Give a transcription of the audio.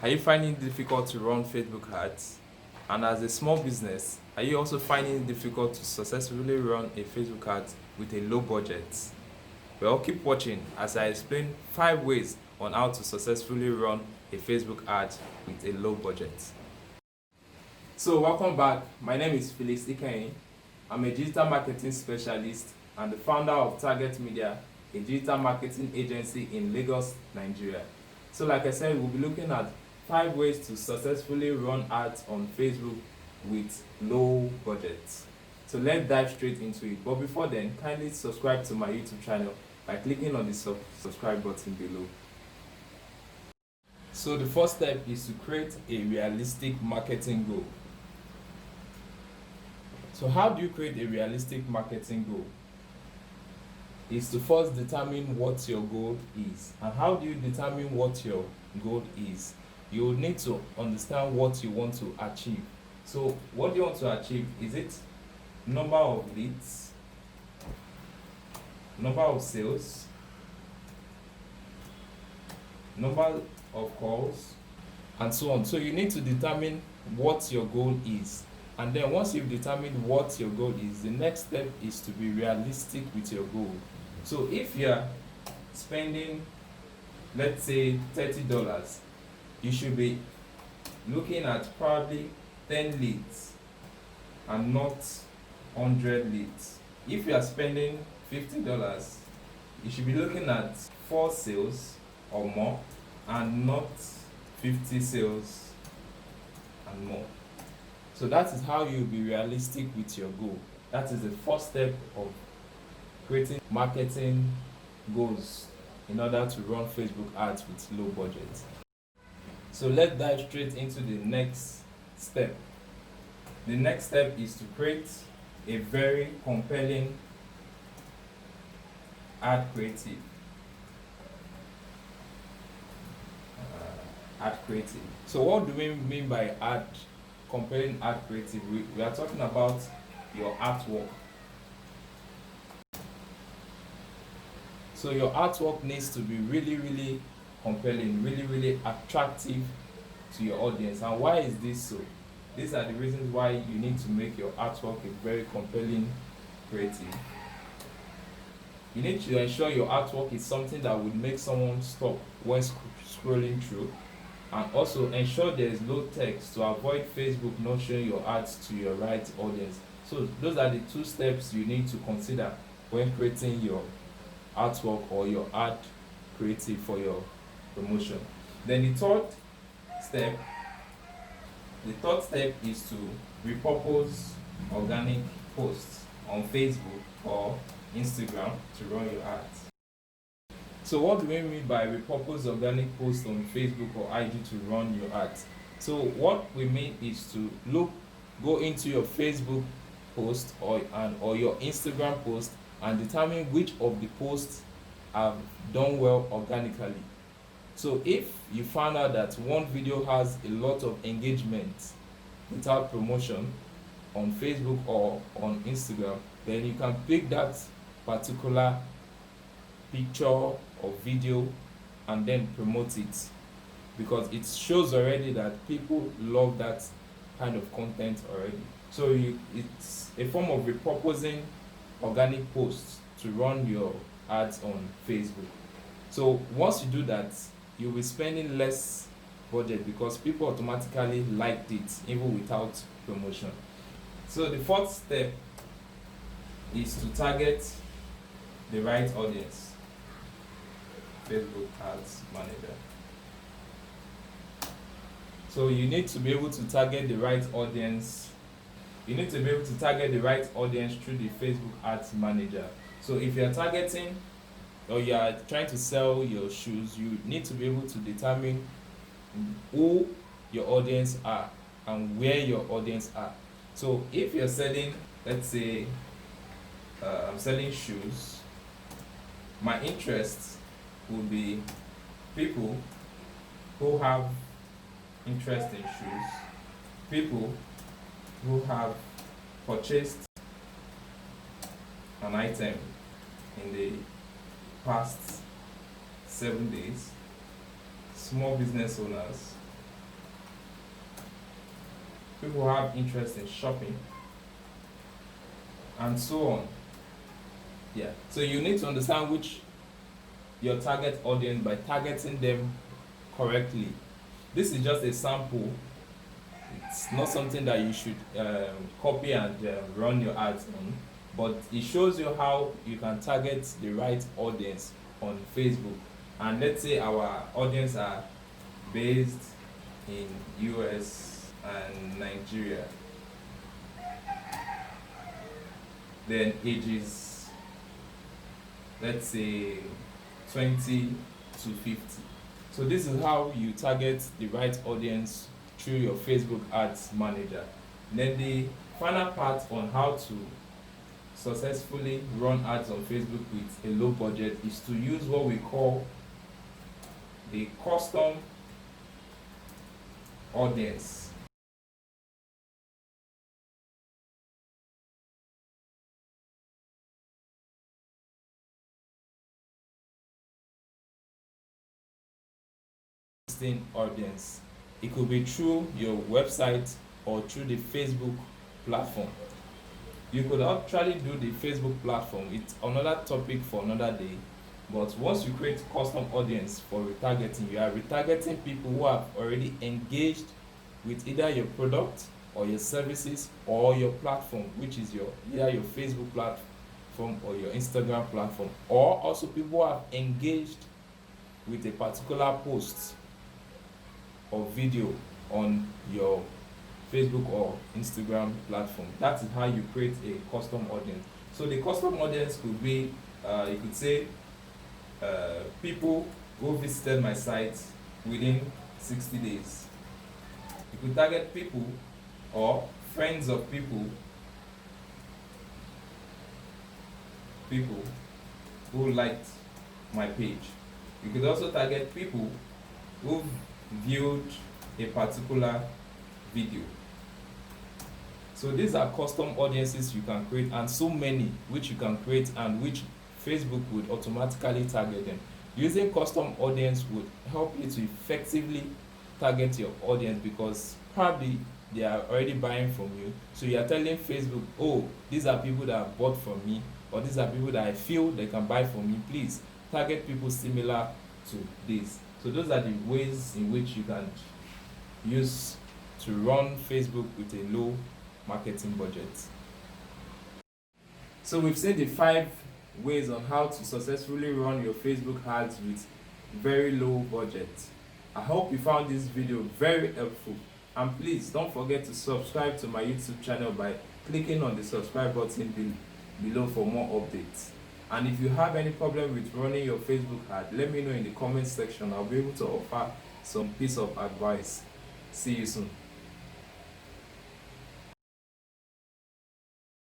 Are you finding it difficult to run Facebook ads? And as a small business, are you also finding it difficult to successfully run a Facebook ad with a low budget? Well, keep watching as I explain 5 ways on how to successfully run a Facebook ad with a low budget. So welcome back. My name is Felix Ikehi. I'm a digital marketing specialist and the founder of Target Media, a digital marketing agency in Lagos, Nigeria. So like I said, we'll be looking at 5 ways to successfully run ads on Facebook with low budget. So let's dive straight into it. But before then, kindly subscribe to my YouTube channel by clicking on the subscribe button below. So the first step is to create a realistic marketing goal. So how do you create a realistic marketing goal? Is to first determine what your goal is. And how do you determine what your goal is? You will need to understand what you want to achieve. So what do you want to achieve? Is it number of leads, number of sales, number of calls, and so on? So you need to determine what your goal is. And then once you've determined what your goal is, the next step is to be realistic with your goal. So if you're spending, let's say, $30, you should be looking at probably 10 leads and not 100 leads. If you are spending $50, you should be looking at 4 sales or more and not 50 sales and more. So that is how you'll be realistic with your goal. That is the first step of creating marketing goals in order to run Facebook ads with low budget. So let's dive straight into the next step. The next step is to create a very compelling ad creative. So what do we mean by compelling ad creative? We are talking about your artwork. So your artwork needs to be really compelling, really attractive to your audience. And why is this so? These are the reasons why you need to make your artwork a very compelling creative. You need to ensure your artwork is something that would make someone stop when scrolling through, and also ensure there is low text to avoid Facebook not showing your ads to your right audience. So those are the 2 steps you need to consider when creating your artwork or your ad creative for your promotion. Then the third step is to repurpose organic posts on Facebook or Instagram to run your ads. So what do we mean by repurpose organic posts on Facebook or IG to run your ads? So what we mean is to go into your Facebook post or your Instagram post and determine which of the posts have done well organically. So if you found out that one video has a lot of engagement without promotion on Facebook or on Instagram, then you can pick that particular picture or video and then promote it, because it shows already that people love that kind of content already. So it's a form of repurposing organic posts to run your ads on Facebook. So once you do that, you'll be spending less budget because people automatically liked it even without promotion. So the fourth step is to target the right audience. Facebook Ads Manager. So you need to be able to target the right audience. You need to be able to target the right audience through the Facebook Ads Manager. So if you are targeting or you are trying to sell your shoes, you need to be able to determine who your audience are and where your audience are. So if you're selling, let's say I'm selling shoes, my interest would be people who have interest in shoes, people who have purchased an item in the past 7 days, small business owners, people who have interest in shopping, and so on. Yeah. So you need to understand which your target audience by targeting them correctly. This is just a sample. It's not something that you should copy and run your ads on, but it shows you how you can target the right audience on Facebook. And let's say our audience are based in US and Nigeria, then ages, let's say 20 to 50. So this is how you target the right audience through your Facebook ads manager. And then the final part on how to successfully run ads on Facebook with a low budget is to use what we call the custom audience. Audience. It could be through your website or through the Facebook platform. You could actually do the Facebook platform. It's another topic for another day. But once you create custom audience for retargeting, you are retargeting people who have already engaged with either your product or your services or your platform, which is either your Facebook platform or your Instagram platform, or also people who have engaged with a particular post or video on your Facebook or Instagram platform. That is how you create a custom audience. So the custom audience could be, you could say, people who visited my site within 60 days. You could target people or friends of people who liked my page. You could also target people who viewed a particular video. So these are custom audiences you can create, and so many which you can create and which Facebook would automatically target them. Using custom audience would help you to effectively target your audience, because probably they are already buying from you. So you are telling Facebook, oh, these are people that have bought from me, or these are people that I feel they can buy from me. Please target people similar to this. So those are the ways in which you can use to run Facebook with a low marketing budget. So we've seen the 5 ways on how to successfully run your Facebook ads with very low budget. I hope you found this video very helpful, and please don't forget to subscribe to my YouTube channel by clicking on the subscribe button below for more updates. And if you have any problem with running your Facebook ad, let me know in the comment section. I'll be able to offer some piece of advice. See you soon.